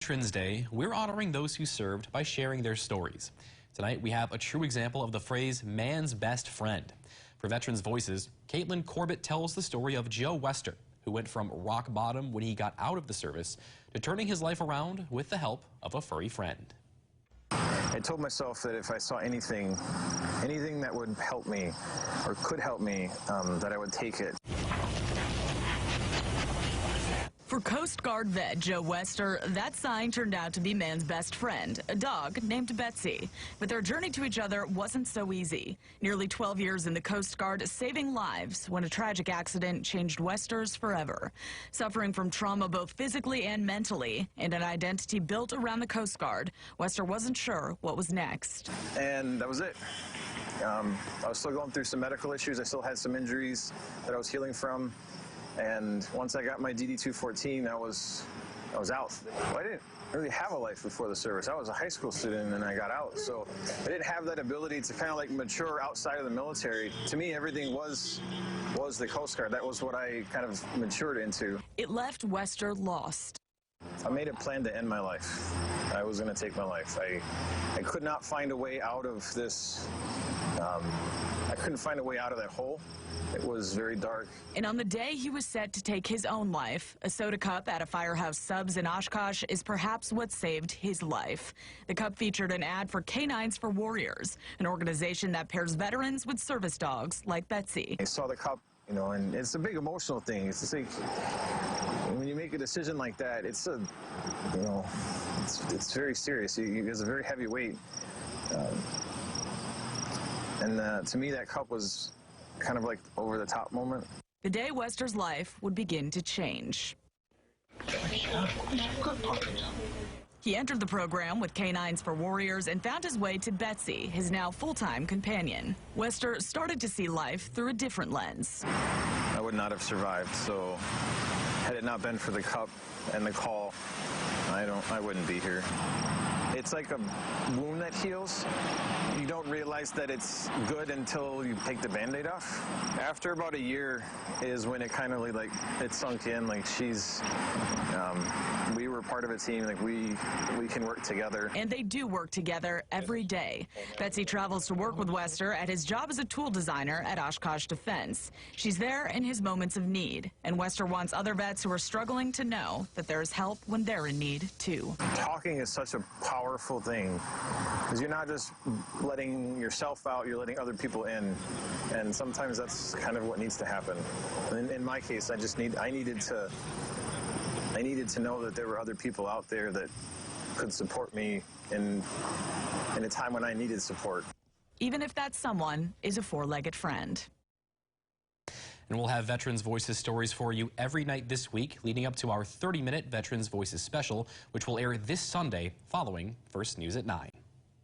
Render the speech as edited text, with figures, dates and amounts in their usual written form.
Veterans Day, we're honoring those who served by sharing their stories. Tonight, we have a true example of the phrase, man's best friend. For Veterans Voices, Caitlin Corbett tells the story of Joe Wester, who went from rock bottom when he got out of the service to turning his life around with the help of a furry friend. I told myself that if I saw anything that would help me or could help me, that I would take it. For Coast Guard vet Joe Wester, that sign turned out to be man's best friend, a dog named Betsy. But their journey to each other wasn't so easy. Nearly 12 years in the Coast Guard, saving lives when a tragic accident changed Wester's forever. Suffering from trauma both physically and mentally, and an identity built around the Coast Guard, Wester wasn't sure what was next. And that was it. I was still going through some medical issues. I still had some injuries that I was healing from. And once I got my DD-214, I was out. I didn't really have a life before the service. I was a high school student and I got out. So I didn't have that ability to kind of like mature outside of the military. To me, everything was the Coast Guard. That was what I kind of matured into. It left Wester lost. I made a plan to end my life. I was going to take my life. I could not find a way out of this. I couldn't find a way out of that hole. It was very dark. And on the day he was set to take his own life, a soda cup at a Firehouse Subs in Oshkosh is perhaps what saved his life. The cup featured an ad for Canines for Warriors, an organization that pairs veterans with service dogs like Betsy. I saw the cup, you know, and it's a big emotional thing. It's just like, when you make a decision like that, it's a, you know, it's very serious. It's a very heavy weight. And to me, that cup was kind of like over-the-top moment. The day Wester's life would begin to change. He entered the program with Canines for Warriors and found his way to Betsy, his now full-time companion. Wester started to see life through a different lens. I would not have survived, so had it not been for the cup and the call, I wouldn't be here. It's like a wound that heals. You don't realize that it's good until you take the Band-Aid off. After about a year is when it kind of like it sunk in. Like we were part of a team. Like we can work together. And they do work together every day. Betsy travels to work with Wester at his job as a tool designer at Oshkosh Defense. She's there in his moments of need, and Wester wants other vets who are struggling to know that there's help when they're in need too. Talking is such a powerful thing because you're not just letting yourself out, you're letting other people in, and sometimes that's kind of what needs to happen. In my case, I needed to know that there were other people out there that could support me in a time when I needed support. Even if that someone is a four-legged friend. And we'll have Veterans Voices stories for you every night this week, leading up to our 30-minute Veterans Voices special, which will air this Sunday following First News at 9.